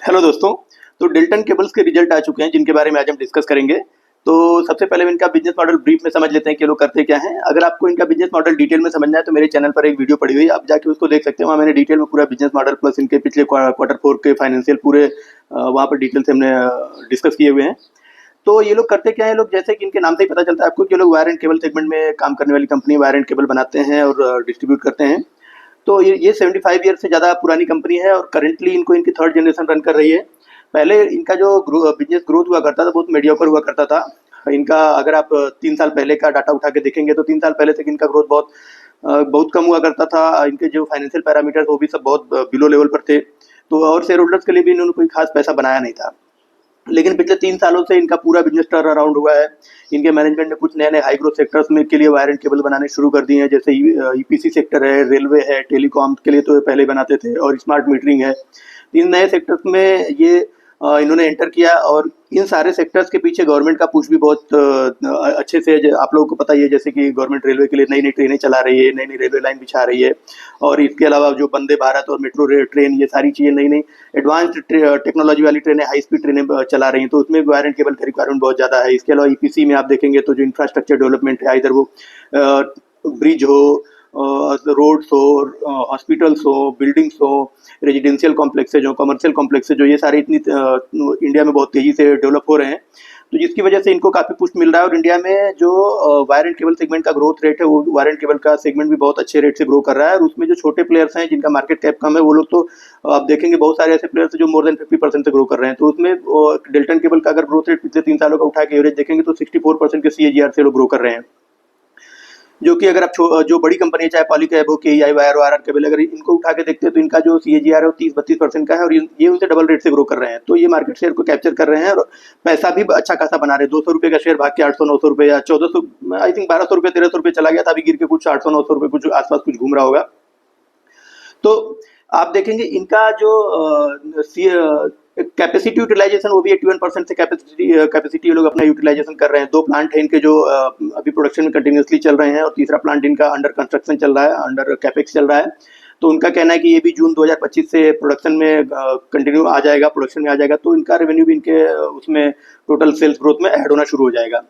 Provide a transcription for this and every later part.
Hello दोस्तों। तो Dalton cables के रिजल्ट आ चुके हैं जिनके बारे में आज हम डिस्कस करेंगे। तो सबसे पहले हम इनका बिजनेस मॉडल ब्रीफ में समझ लेते हैं कि ये लोग करते क्या हैं। अगर आपको इनका बिजनेस मॉडल डिटेल में समझना है तो मेरे चैनल पर एक वीडियो पड़ी हुई है, आप जाके उसको देख सकते हैं। वहाँ मैंने डिटेल में पूरा बिजनेस मॉडल प्लस इनके पिछले क्वार्टर 4 के फाइनेंशियल पूरे वहाँ पर डिटेल से हमने डिस्कस किए हुए हैं। तो ये लोग करते क्या है, लोग जैसे कि इनके नाम से ही पता चलता है आपको कि ये लोग वायर एंड केबल सेगमेंट में काम करने वाली कंपनी वायर एंड केबल बनाते हैं और डिस्ट्रीब्यूट करते हैं। तो ये 75 ईयर से ज़्यादा पुरानी कंपनी है और करेंटली इनको इनकी थर्ड जनरेशन रन कर रही है। पहले इनका जो बिजनेस ग्रोथ हुआ करता था बहुत मीडियोकर हुआ करता था। इनका अगर आप 3 साल पहले का डाटा उठा के देखेंगे तो 3 साल पहले तक इनका ग्रोथ बहुत कम हुआ करता था। इनके जो फाइनेंशियल पैरामीटर्स वो भी सब बहुत बिलो लेवल पर थे। तो और शेयर होल्डर्स के लिए भी इन्होंने कोई खास पैसा बनाया नहीं था। लेकिन पिछले 3 सालों से इनका पूरा बिजनेस टर्न अराउंड हुआ है। इनके मैनेजमेंट ने कुछ नए नए हाई ग्रोथ सेक्टर्स में के लिए वायर एंड केबल बनाने शुरू कर दिए हैं, जैसे ईपीसी सेक्टर है, रेलवे है, टेलीकॉम के लिए तो पहले बनाते थे, और स्मार्ट मीटरिंग है। इन नए सेक्टर्स में ये इन्होंने एंटर किया और इन सारे सेक्टर्स के पीछे गवर्नमेंट का पुश भी बहुत अच्छे से आप लोगों को पता ही है। जैसे कि गवर्नमेंट रेलवे के लिए नई नई ट्रेनें चला रही है, नई नई रेलवे लाइन बिछा रही है, और इसके अलावा जो वंदे भारत और मेट्रो ट्रेन, ये सारी चीज़ें नई नई एडवांस्ड टेक्नोलॉजी वाली ट्रेनें, हाई स्पीड ट्रेनें चला रही हैं। तो उसमें वायर एंड केबल का रिक्वायरमेंट बहुत ज़्यादा है। इसके अलावा ईपीसी में आप देखेंगे तो जो इंफ्रास्ट्रक्चर डेवलपमेंट है, इधर वो ब्रिज हो, रोड्स हो, हॉस्पिटल्स हो, बिल्डिंग्स हो, रेजिडेंशियल कॉम्प्लेक्सेज हो, कमर्शियल कॉम्प्लेक्सेज हो, ये सारे इतनी इंडिया में बहुत तेज़ी से डेवलप हो रहे हैं। तो जिसकी वजह से इनको काफ़ी पुश मिल रहा है। और इंडिया में जो वायर एंड केबल सेगमेंट का ग्रोथ रेट है, वो वायर एंड केबल का सेगमेंट भी बहुत अच्छे रेट से ग्रो कर रहा है। और उसमें जो छोटे प्लेयर्स हैं जिनका मार्केट कैप कम है, वो लोग तो आप देखेंगे बहुत सारे ऐसे प्लेयर्स हैं जो मोर देन 50% से ग्रो कर रहे हैं। तो उसमें डेल्टन केबल का अगर ग्रोथ रेट पिछले 3 सालों का उठा के एवरेज देखेंगे तो 64% के CAGR से लोग ग्रो कर रहे हैं। जो कि अगर आप जो बड़ी कंपनी है, चाहे पॉलीकैब हो, केईआई वायर, आरआर केबल, अगर इनको उठा के देखते हैं तो इनका जो CAGR है वो 30-32% का है, और ये उनसे डबल रेट से ग्रो कर रहे हैं। तो ये मार्केट शेयर को कैप्चर कर रहे हैं और पैसा भी अच्छा खासा बना रहे हैं। 200 रुपये का शेयर भाग के 800-900 रुपये या 1400, आई थिंक 1200 रुपये 1300 रुपये चला गया था, अभी गिर के कुछ 800-900 रुपये कुछ आसपास कुछ घूम रहा होगा। तो आप देखेंगे इनका जो कैपेसिटी यूटिलाइजेशन वो भी 81% से कैपेसिटी ये लोग अपना यूटिलाइजेशन कर रहे हैं। 2 प्लांट हैं इनके जो अभी प्रोडक्शन में कंटिन्यूसली चल रहे हैं, और तीसरा प्लांट इनका अंडर कंस्ट्रक्शन चल रहा है, अंडर कैपेक्स चल रहा है। तो उनका कहना है कि ये भी जून 2025 से प्रोडक्शन में कंटिन्यू आ जाएगा, प्रोडक्शन में आ जाएगा। तो इनका रेवेन्यू भी इनके उसमें टोटल सेल्स ग्रोथ में ऐड होना शुरू हो जाएगा।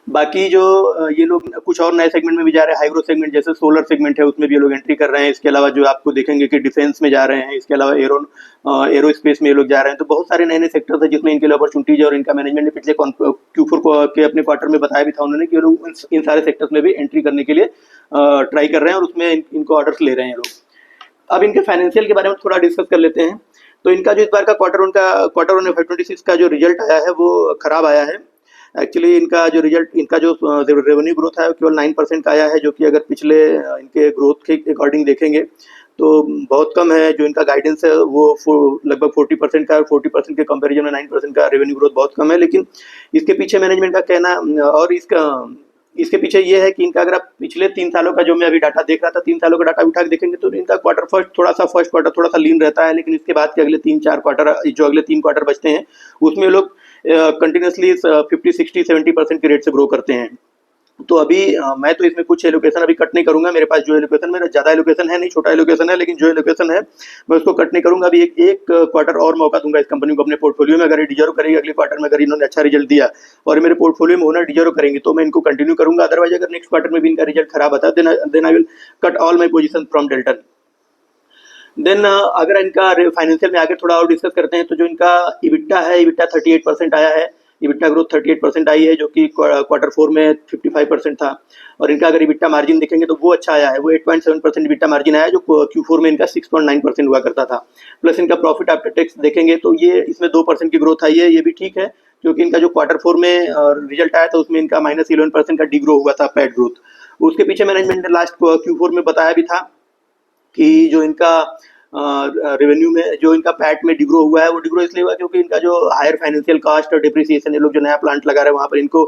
बाकी जो ये लोग कुछ और नए सेगमेंट में भी जा रहे हैं, हाई ग्रोथ सेगमेंट, जैसे सोलर सेगमेंट है, उसमें भी ये लोग एंट्री कर रहे हैं। इसके अलावा जो आपको देखेंगे कि डिफेंस में जा रहे हैं, इसके अलावा एरोस्पेस में ये लोग जा रहे हैं। तो बहुत सारे नए नए सेक्टर्स हैं जिसमें इनके लिए अपॉर्चुनिटीज है। और इनका मैनेजमेंट ने पिछले Q4 के अपने क्वार्टर में बताया भी था उन्होंने कि ये लोग इन सारे सेक्टर्स में भी एंट्री करने के लिए ट्राई कर रहे हैं, और उसमें इनको ऑर्डर्स ले रहे हैं लोग। अब इनके फाइनेंशियल के बारे में थोड़ा डिस्कस कर लेते हैं। तो इनका जो इस बार का क्वार्टर 1 FY26 का जो रिजल्ट आया है वो खराब आया है। एक्चुअली इनका जो रेवेन्यू ग्रोथ है वो केवल 9% का आया है, जो कि अगर पिछले इनके ग्रोथ के अकॉर्डिंग देखेंगे तो बहुत कम है। जो इनका गाइडेंस है वो लगभग 40% का है, 40% के कंपैरिजन में 9% का रेवेन्यू ग्रोथ बहुत कम है। लेकिन इसके पीछे मैनेजमेंट का कहना, और इसके पीछे ये है कि इनका अगर आप पिछले 3 सालों का जो मैं अभी डाटा देख रहा था, 3 सालों का डाटा उठा के देखेंगे तो इनका फर्स्ट क्वार्टर थोड़ा सा लीन रहता है। लेकिन इसके बाद के अगले 3-4 क्वार्टर, जो अगले 3 क्वार्टर बचते हैं, उसमें लोग कंटिन्यूसली 50-60-70% के रेट से ग्रो करते हैं। तो अभी मैं तो इसमें कुछ एलोकेशन अभी कट नहीं करूंगा। मेरे पास जो एलोकेशन, मेरा ज़्यादा एलोकेशन है नहीं, छोटा एलोकेशन है, लेकिन जो एलोकेशन है मैं उसको कट नहीं करूंगा। अभी एक क्वार्टर और मौका दूंगा इस कंपनी को अपने पोर्टफोलियो में। अगर ये डिजर्व करेगी अगले क्वार्टर में, अगर इन्होंने अच्छा रिजल्ट दिया और मेरे पोर्टफोलियो में होना डिजर्व करेंगे, तो मैं इनको कंटिन्यू करूंगा। अदरवाइज अगर नेक्स्ट क्वार्टर में भी इनका रिजल्ट खराब आता है, then I will cut all my position from Delton. Then अगर इनका फाइनेंशियल में आगे थोड़ा और डिस्कस करते हैं, तो जो इनका इबिट्टा है, इबिट्टा 38% आया है। इबिट्टा ग्रोथ 38% आई है, जो कि क्वार्टर 4 में 55% था। और इनका अगर इबिट्टा मार्जिन देखेंगे तो वो अच्छा आया है, वो 8.7% इबिट्टा मार्जिन आया है, जो Q4 में इनका 6.9% हुआ करता था। प्लस इनका प्रॉफिट आफ्टर टैक्स देखेंगे तो ये इसमें 2% की ग्रोथ आई है, ये भी ठीक है, क्योंकि इनका जो क्वार्टर 4 में रिजल्ट आया था उसमें इनका -11% का डिग्रो हुआ था पैट ग्रोथ। उसके पीछे मैनेजमेंट ने लास्ट Q4 में बताया भी था कि जो इनका रेवेन्यू में, जो इनका पैट में डिग्रो हुआ है, वो डिग्रो इसलिए हुआ क्योंकि इनका जो हायर फाइनेंशियल कॉस्ट और डिप्रिसिएशन, ये लोग जो नया प्लांट लगा रहे हैं वहाँ पर इनको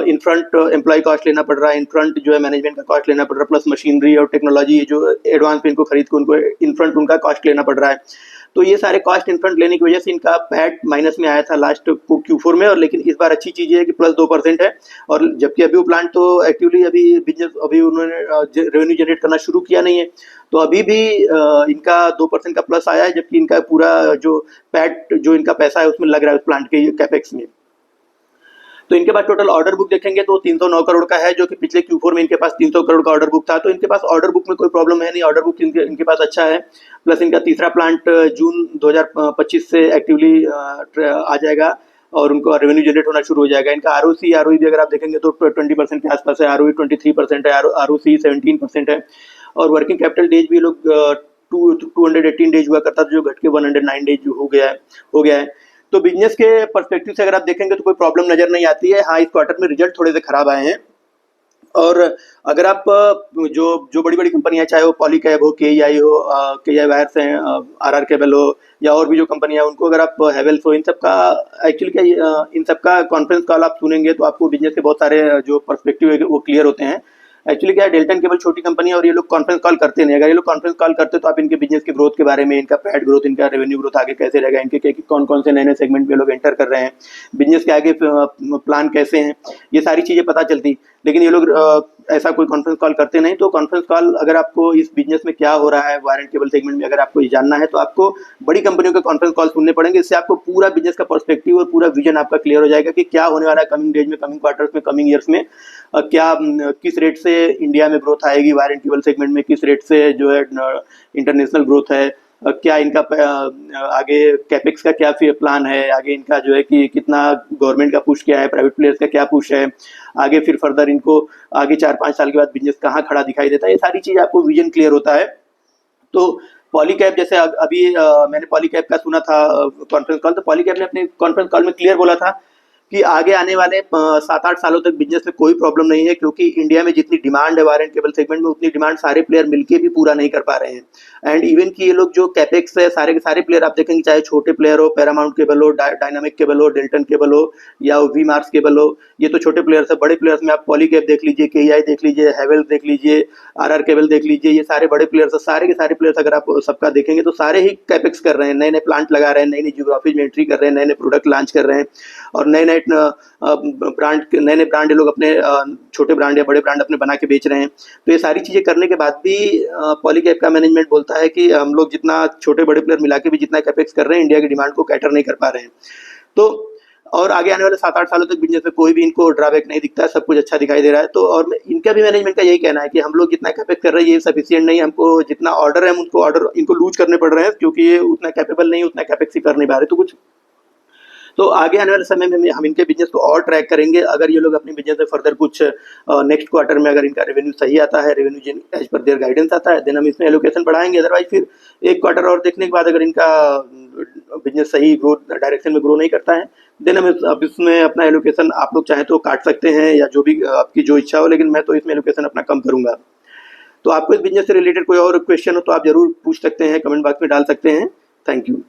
इन फ्रंट एम्प्लॉय कॉस्ट लेना पड़ रहा है, इन फ्रंट जो है मैनेजमेंट का कॉस्ट लेना पड़ रहा है, प्लस मशीनरी और टेक्नोलॉजी जो एडवांस पे इनको खरीद के उनको इन फ्रंट उनका कॉस्ट लेना पड़ रहा है। तो ये सारे कॉस्ट इन फ्रंट लेने की वजह से इनका पैट माइनस में आया था लास्ट Q4 में, और लेकिन इस बार अच्छी चीज़ ये है कि +2% है। और जबकि अभी वो प्लांट तो एक्टिवली अभी बिजनेस अभी उन्होंने रेवेन्यू जनरेट करना शुरू किया नहीं है, तो अभी भी इनका 2% का प्लस आया है, जबकि इनका पूरा जो पैट जो इनका पैसा है उसमें लग रहा है उस प्लांट के कैपेक्स में। तो इनके पास टोटल ऑर्डर बुक देखेंगे तो 309 करोड़ का है, जो कि पिछले Q4 में इनके पास 300 करोड़ का ऑर्डर बुक था। तो इनके पास ऑर्डर बुक में कोई प्रॉब्लम है नहीं, ऑर्डर बुक इनके पास अच्छा है। प्लस इनका तीसरा प्लांट जून 2025 से एक्टिवली आ जाएगा और उनको रेवेन्यू जनरेट होना शुरू हो जाएगा। इनका ROC ROE भी अगर आप देखेंगे तो 20% के आसपास है, ROE 23% है, ROC 17% है। और वर्किंग कैपिटल डेज भी लोग 218 डेज हुआ करता था, जो घट के 109 डेज हो गया है। तो बिजनेस के पर्सपेक्टिव से अगर आप देखेंगे तो कोई प्रॉब्लम नजर नहीं आती है। हाँ, इस क्वार्टर में रिजल्ट थोड़े से खराब आए हैं। और अगर आप जो बड़ी-बड़ी कंपनियाँ, चाहे वो पॉलीकैब हो, केईआई हो, केईआई वायर्स हैं, आरआर केबल हो, या और भी जो कंपनियाँ हैं उनको अगर आप हैवेल्स हो, इन सबका एक्चुअली क्या इन सबका कॉन्फ्रेंस कॉल आप सुनेंगे तो आपको बिजनेस के बहुत सारे जो पर्सपेक्टिव है वो क्लियर होते हैं। एक्चुअली क्या है, डेल्टन केबल छोटी कंपनी है और ये लोग कॉन्फ्रेंस कॉल करते नहीं। अगर ये लोग कॉन्फ्रेंस कॉल करते तो आप इनके बिजनेस के ग्रोथ के बारे में, इनका पैट ग्रोथ, इनका रेवेन्यू ग्रोथ आगे कैसे रहेगा, इनके कौन-कौन से नए-नए सेगमेंट में लोग एंटर कर रहे हैं, बिजनेस के आगे प्लान कैसे हैं, ये सारी चीज़ें पता चलती। लेकिन ये लोग ऐसा कोई कॉन्फ्रेंस कॉल करते नहीं। तो कॉन्फ्रेंस कॉल अगर आपको इस बिजनेस में क्या हो रहा है, वायर एंड केबल सेगमेंट में अगर आपको ये जानना है तो आपको बड़ी कंपनियों के कॉन्फ्रेंस कॉल सुनने पड़ेंगे। इससे आपको पूरा बिजनेस का पर्सपेक्टिव और पूरा विजन आपका क्लियर हो जाएगा कि क्या होने वाला है कमिंग डेज में, कमिंग क्वार्टर्स में, कमिंग ईयर्स में। क्या किस रेट से इंडिया में ग्रोथ आएगी, वायर एंड केबल सेगमेंट में किस रेट से जो है इंटरनेशनल ग्रोथ है, क्या इनका आगे कैपेक्स का क्या प्लान है, आगे इनका जो है कि कितना गवर्नमेंट का पुश क्या है, प्राइवेट प्लेयर्स का क्या पुश है, आगे फिर फर्दर इनको आगे 4-5 साल के बाद बिजनेस कहाँ खड़ा दिखाई देता है, ये सारी चीज़ आपको विजन क्लियर होता है। तो पॉलीकैब जैसे अभी मैंने पॉलीकैब का सुना था कॉन्फ्रेंस कॉल, तो पॉलीकैब ने अपने कॉन्फ्रेंस कॉल में क्लियर बोला था कि आगे आने वाले 7-8 सालों तक बिजनेस में कोई प्रॉब्लम नहीं है, क्योंकि इंडिया में जितनी डिमांड है वायर एंड केबल सेगमेंट में, उतनी डिमांड सारे प्लेयर मिलके भी पूरा नहीं कर पा रहे हैं। एंड इवन कि ये लोग जो कैपेक्स है, सारे के सारे प्लेयर आप देखेंगे, चाहे छोटे प्लेयर हो, पैरामाउंट केबल हो, डायनामिक केबल हो, डेल्टन केबल हो, या वी मार्क्स केबल हो, ये तो छोटे प्लेयर्स है। बड़े प्लेयर्स में आप पॉलीकैब देख लीजिए, केईआई देख लीजिए, हैवेल्स देख लीजिए, आरआर केबल देख लीजिए, ये सारे बड़े प्लेयर्स है। सारे के सारे प्लेयर्स अगर आप सबका देखेंगे तो सारे ही कैपेक्स कर रहे हैं, नए नए प्लांट लगा रहे हैं, नई नई जियोग्राफीज में एंट्री कर रहे हैं, नए नए प्रोडक्ट लॉन्च कर रहे हैं, और नए नए ब्रांड ये लोग अपने छोटे ब्रांड या बड़े ब्रांड अपने बना के बेच रहे हैं। तो ये सारी चीज़ें करने के बाद भी पॉलीकैब का मैनेजमेंट बोलता है कि हम लोग जितना छोटे बड़े प्लेयर मिला के भी जितना कैपेक्स कर रहे हैं, इंडिया की डिमांड को कैटर नहीं कर पा रहे हैं। तो और आगे आने वाले 7-8 सालों तक बिजनेस में कोई भी इनको ड्रॉबैक नहीं दिखता है, सब कुछ अच्छा दिखाई दे रहा है। तो और इनका भी मैनेजमेंट का यही कहना है कि हम लोग जितना कैपेक्स कर रहे हैं ये सफिशिएंट नहीं, हमको जितना ऑर्डर है उनको ऑर्डर इनको लूज करने पड़ रहे हैं, क्योंकि ये उतना कैपेबल नहीं, उतना कैपेक्स ही कर नहीं पा रहे। तो आगे आने वाले समय में हम इनके बिजनेस को और ट्रैक करेंगे। अगर ये लोग अपने बिजनेस में फर्दर कुछ नेक्स्ट क्वार्टर में अगर इनका रेवेन्यू सही आता है, revenue as per their guidance आता है, देन हम इसमें एलोकेशन बढ़ाएंगे। अदरवाइज फिर एक क्वार्टर और देखने के बाद अगर इनका बिजनेस सही ग्रोथ डायरेक्शन में ग्रो नहीं करता है, देन हम अब इसमें अपना एलोकेशन आप लोग चाहें तो काट सकते हैं, या जो भी आपकी जो इच्छा हो, लेकिन मैं तो इसमें एलोकेशन अपना कम करूंगा। तो आपको इस बिजनेस से रिलेटेड कोई और क्वेश्चन हो तो आप जरूर पूछ सकते हैं, कमेंट बॉक्स में डाल सकते हैं। Thank you.